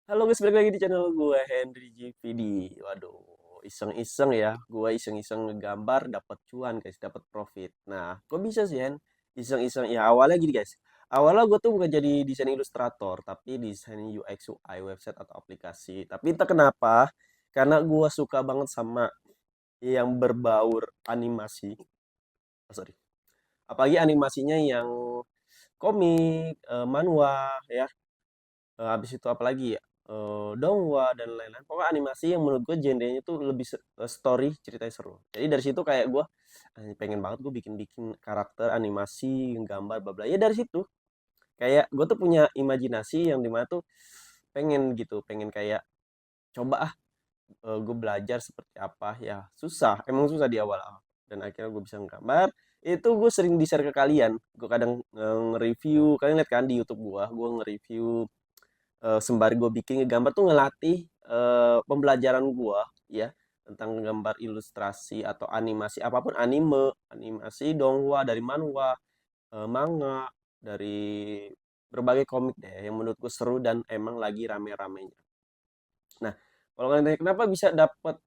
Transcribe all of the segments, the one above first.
Halo guys, balik lagi di channel gue Henry GVD. Waduh, iseng-iseng ya. Gue iseng-iseng ngegambar dapat cuan guys, dapat profit. Nah, kok bisa sih Hen? Iseng-iseng ya awalnya gini guys. Awalnya gue tuh bukan jadi desain ilustrator, tapi desain UX UI website atau aplikasi. Tapi entah kenapa, karena gue suka banget sama yang berbaur animasi. Oh, sorry. Apalagi animasinya yang komik, manhwa ya. Habis itu apalagi ya, Donghua dan lain-lain. Pokoknya animasi yang menurut gue genrenya tuh lebih story, ceritanya seru. Jadi dari situ kayak gue pengen banget gue bikin-bikin karakter animasi, gambar, bla bla. Ya dari situ kayak gue tuh punya imajinasi yang dimana tuh pengen gitu, pengen kayak coba gue belajar seperti apa ya. Susah, emang susah di awal. Dan akhirnya gue bisa nggambar. Itu gue sering di-share ke kalian. Gue kadang nge-review, kalian lihat kan di YouTube gue nge-review sembari gue bikin gambar tuh ngelatih pembelajaran gue ya tentang gambar ilustrasi atau animasi apapun anime, animasi donghua dari manhwa, manga, dari berbagai komik deh yang menurut gue seru dan emang lagi rame-ramenya. Nah, kalau kalian tanya kenapa bisa dapat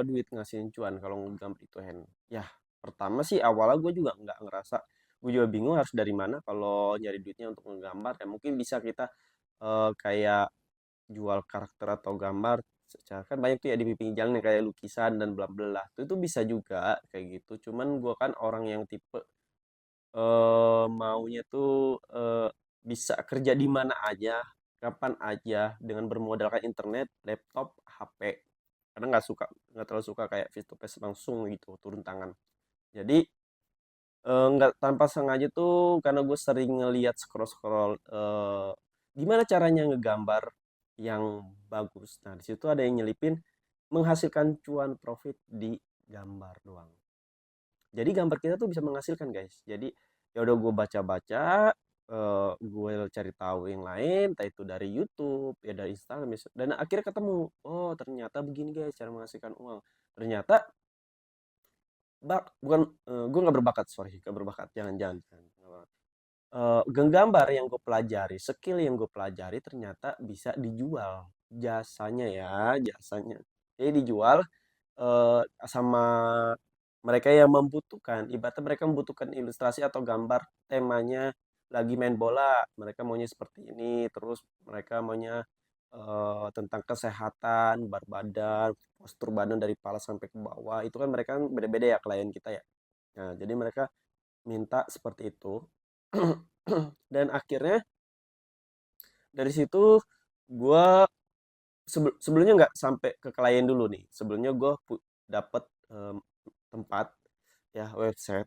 duit ngasihin cuan kalau ngegambar itu Hen? Ya, pertama sih awalnya gue juga nggak ngerasa, gue juga bingung harus dari mana kalau nyari duitnya untuk ngegambar. Ya mungkin bisa kita kayak jual karakter atau gambar secara kan banyak tuh ya di pinggir jalan yang kayak lukisan dan bla bla itu bisa juga kayak gitu, cuman gue kan orang yang tipe maunya tuh bisa kerja di mana aja kapan aja dengan bermodalkan internet, laptop, HP, karena nggak terlalu suka kayak face to face langsung gitu turun tangan. Jadi nggak tanpa sengaja tuh karena gue sering ngeliat scroll-scroll gimana caranya ngegambar yang bagus. Nah, di situ ada yang nyelipin menghasilkan cuan profit di gambar doang. Jadi gambar kita tuh bisa menghasilkan, guys. Jadi ya udah gue baca-baca, gue cari tahu yang lain, entah itu dari YouTube, ya dari Instagram, dan akhirnya ketemu, oh ternyata begini guys cara menghasilkan uang. Ternyata bukan gue nggak berbakat, sorry, nggak berbakat, jangan jangan. Genggambar yang gue pelajari, skill yang gue pelajari ternyata bisa dijual jasanya ya, jasanya. Jadi dijual sama mereka yang membutuhkan. Ibaratnya mereka membutuhkan ilustrasi atau gambar temanya lagi main bola, mereka maunya seperti ini, terus mereka maunya tentang kesehatan, berat badan, postur badan dari kepala sampai ke bawah. Itu kan mereka kan beda-beda ya klien kita ya. Nah, jadi mereka minta seperti itu. Dan akhirnya dari situ gue sebelumnya nggak sampai ke klien dulu nih. Sebelumnya gue dapat tempat ya website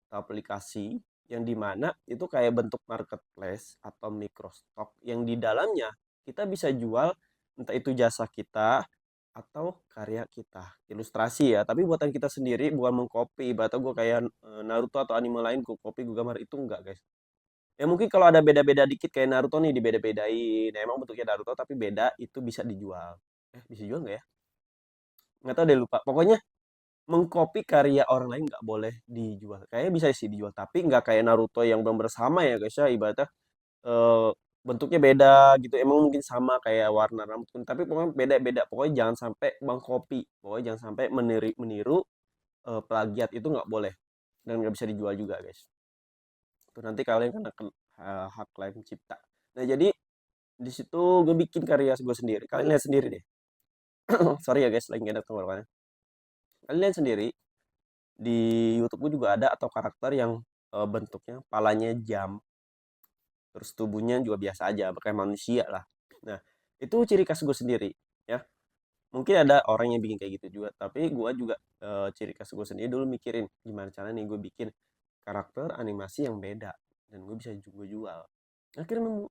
atau aplikasi yang dimana itu kayak bentuk marketplace atau microstock yang di dalamnya kita bisa jual entah itu jasa kita atau karya kita, ilustrasi ya, tapi buatan kita sendiri, bukan mengcopy ibaratnya gue kayak Naruto atau anime lain gue copy gue gambar, itu enggak guys. Ya mungkin kalau ada beda-beda dikit kayak Naruto nih dibeda-bedain. Nah, emang bentuknya Naruto tapi beda itu bisa dijual. Bisa jual nggak ya? Nggak tahu deh lupa. Pokoknya mengcopy karya orang lain nggak boleh dijual. Kayaknya bisa sih dijual tapi nggak kayak Naruto yang benar-benar sama ya guys ya. Ibaratnya eh, bentuknya beda gitu. Emang mungkin sama kayak warna rambut kuning tapi pokoknya beda-beda. Pokoknya jangan sampai mengcopy. Pokoknya jangan sampai meniru plagiat itu nggak boleh dan nggak bisa dijual juga guys. Itu nanti kalian kena hak lain cipta. Nah, jadi di situ gue bikin karya gue sendiri. Kalian lihat sendiri deh. Sorry ya guys, lagi nggak ada kemana. Kalian lihat sendiri di YouTube gue juga ada atau karakter yang bentuknya palanya jam, terus tubuhnya juga biasa aja, kayak manusia lah. Nah, itu ciri khas gue sendiri, ya. Mungkin ada orang yang bikin kayak gitu juga, tapi gue juga ciri khas gue sendiri dulu mikirin gimana caranya nih gue bikin karakter animasi yang beda dan gue bisa juga jual. Akhirnya nemu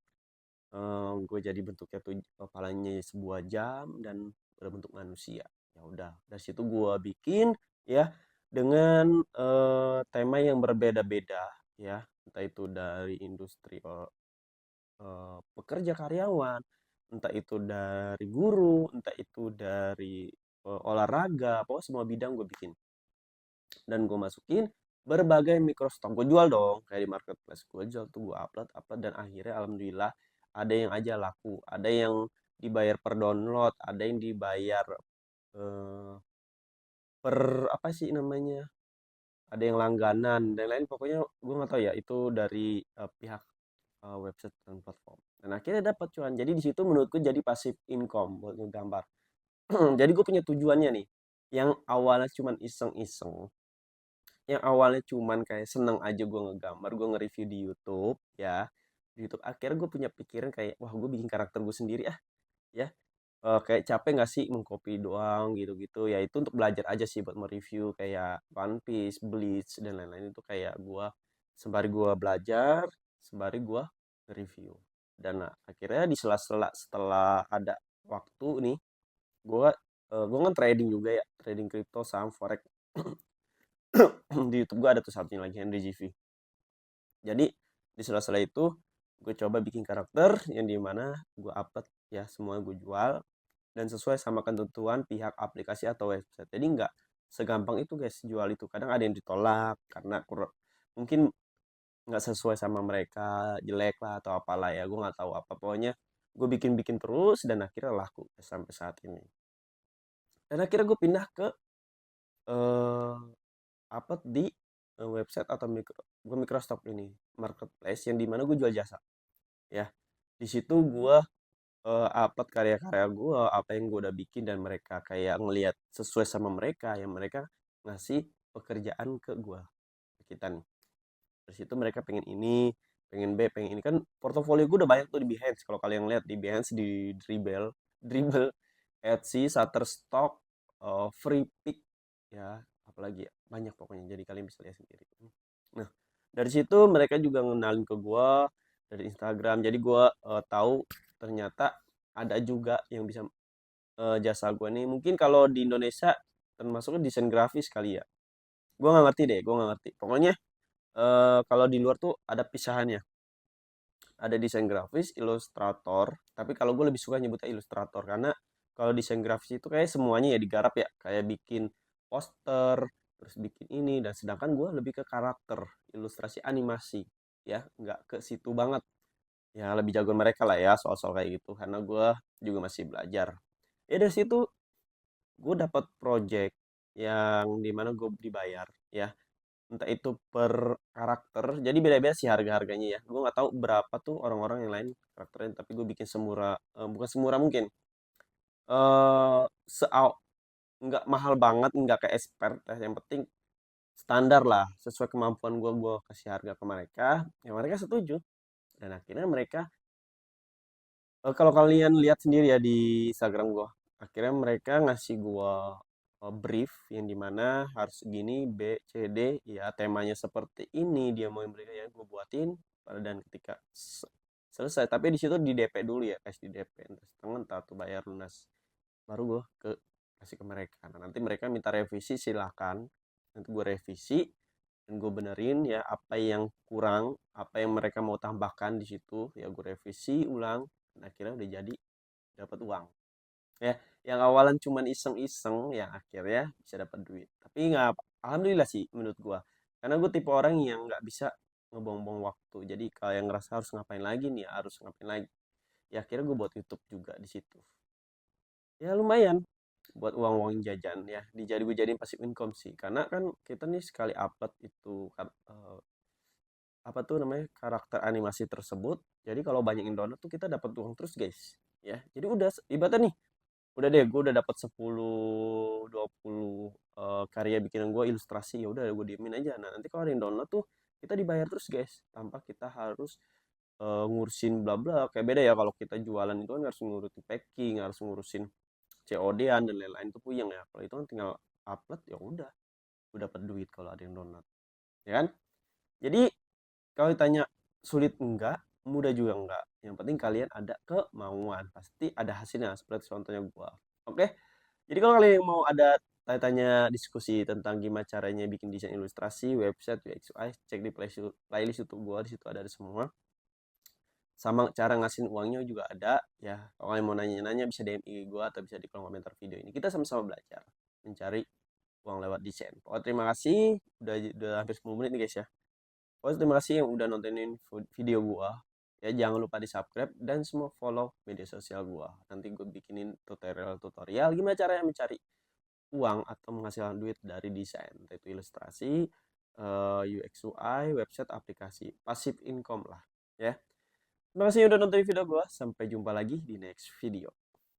gue jadi bentuknya tuh kepalanya sebuah jam dan berbentuk manusia. Ya udah, dari situ gue bikin ya dengan tema yang berbeda-beda ya, entah itu dari industri pekerja karyawan, entah itu dari guru, entah itu dari olahraga, pokoknya semua bidang gue bikin dan gue masukin berbagai microstock, gue jual dong kayak di marketplace, gue jual tuh, gue upload upload dan akhirnya alhamdulillah ada yang aja laku, ada yang dibayar per download, ada yang dibayar eh, per apa sih namanya, ada yang langganan dan lain, pokoknya gue nggak tahu ya itu dari pihak website dan platform. Dan akhirnya dapat cuan. Jadi di situ menurutku jadi passive income buat ngegambar. Jadi gue punya tujuannya nih, yang awalnya cuman iseng-iseng, yang awalnya cuman kayak seneng aja gue ngegambar, gue nge-review di YouTube ya, di YouTube akhirnya gue punya pikiran kayak wah gue bikin karakter gue sendiri ah, ya. Kayak capek nggak sih mengcopy doang gitu-gitu ya, itu untuk belajar aja sih buat mereview kayak One Piece, Bleach dan lain-lain, itu kayak gue sembari gue belajar, sembari gue review. Dan akhirnya di sela-sela setelah ada waktu nih, gue kan trading juga ya, trading crypto, saham, forex. Di YouTube gue ada tuh satunya lagi, Henry GV. Jadi di sela-sela itu gue coba bikin karakter yang dimana gue upload ya, semua gue jual dan sesuai sama ketentuan pihak aplikasi atau website. Jadi nggak segampang itu guys jual itu. Kadang ada yang ditolak karena mungkin nggak sesuai sama mereka, jelek lah atau apalah ya. Gue nggak tahu apa. Pokoknya gue bikin-bikin terus dan akhirnya laku sampai saat ini. Dan akhirnya gue pindah ke eh, upload di website atau gue Microsoft ini, marketplace yang dimana gue jual jasa. Ya, di situ gue upload karya-karya gue, apa yang gue udah bikin, dan mereka kayak ngelihat sesuai sama mereka, yang mereka ngasih pekerjaan ke gue, ke kita nih. Dari situ mereka pengen ini, pengen B, pengen ini, kan portofolio gue udah banyak tuh di Behance. Kalau kalian lihat di Behance, di Dribble, Dribble, Etsy, Shutterstock, Free Pick, ya apalagi ya, banyak pokoknya. Jadi kalian bisa lihat sendiri. Nah, dari situ mereka juga ngenalin ke gue dari Instagram. Jadi gue tahu ternyata ada juga yang bisa jasa gue nih. Mungkin kalau di Indonesia termasuknya desain grafis kali ya. Gue nggak ngerti deh, gue nggak ngerti. Pokoknya kalau di luar tuh ada pisahannya. Ada desain grafis, ilustrator. Tapi kalau gue lebih suka nyebutnya ilustrator karena kalau desain grafis itu kayak semuanya ya digarap ya. Kayak bikin poster, terus bikin ini, dan sedangkan gue lebih ke karakter, ilustrasi animasi ya, nggak ke situ banget. Ya lebih jago mereka lah ya soal-soal kayak gitu karena gue juga masih belajar. Ya dari situ gue dapat project yang dimana gue dibayar ya, entah itu per karakter, jadi beda-beda sih harga-harganya ya. Gue nggak tahu berapa tuh orang-orang yang lain karakternya, tapi gue bikin semurah, bukan semurah mungkin, eh nggak mahal banget, nggak kayak expert ya. Yang penting standar lah, sesuai kemampuan gue kasih harga ke mereka, ya mereka setuju. Dan akhirnya mereka, kalau kalian lihat sendiri ya di Instagram gue, akhirnya mereka ngasih gue brief yang dimana harus gini, B, C, D, ya temanya seperti ini, dia mau yang mereka ya gue buatin. Dan ketika selesai, tapi di situ di DP dulu ya, kasih di DP entah setengah entah tuh bayar lunas, baru gue kasih ke mereka. Nah, nanti mereka minta revisi, silahkan, nanti gue revisi dan gue benerin ya apa yang kurang, apa yang mereka mau tambahkan di situ, ya gue revisi ulang dan akhirnya udah jadi, dapat uang ya. Yang awalan cuman iseng-iseng yang akhirnya bisa dapat duit, tapi nggak, alhamdulillah sih menurut gue, karena gue tipe orang yang nggak bisa ngebong-bong waktu. Jadi kalau yang ngerasa harus ngapain lagi nih, harus ngapain lagi, ya akhirnya gue buat YouTube juga di situ. Ya lumayan buat uang-uang jajan ya, dijadi gue jadiin passive income sih, karena kan kita nih sekali upload itu kan, apa tuh namanya, karakter animasi tersebut, jadi kalau banyak yang download tuh kita dapat uang terus guys ya. Jadi udah ibaratnya nih, udah deh gue udah dapat 10 20 karya bikinan gue, ilustrasi, ya udah gue diemin aja. Nah nanti kalau ada yang download tuh kita dibayar terus guys, tanpa kita harus ngurusin bla bla. Kayak beda ya kalau kita jualan itu kan harus ngurusin packing, harus ngurusin COD-an dan lain-lain, itu puyeng ya. Kalau itu kan tinggal upload, ya udah dapat duit kalau ada yang download, ya kan. Jadi kalau ditanya sulit enggak, mudah juga enggak. Yang penting kalian ada kemauan, pasti ada hasilnya. Seperti contohnya gua. Oke. Jadi kalau kalian mau ada tanya-tanya diskusi tentang gimana caranya bikin desain ilustrasi, website, UX UI, cek di playlist YouTube gua, di situ ada semua. Sama cara ngasihin uangnya juga ada ya. Kalau kalian mau nanya-nanya bisa DM IG gua atau bisa di kolom komentar video ini. Kita sama-sama belajar mencari uang lewat desain. Oh, terima kasih udah hampir 10 menit nih guys ya. Oh, terima kasih yang udah nontonin video gua. Ya jangan lupa di-subscribe dan semua follow media sosial gua. Nanti gue bikinin tutorial-tutorial gimana caranya mencari uang atau menghasilkan duit dari desain, yaitu ilustrasi, UX UI, website, aplikasi, passive income lah ya. Terima kasih udah nonton video gua. Sampai jumpa lagi di next video.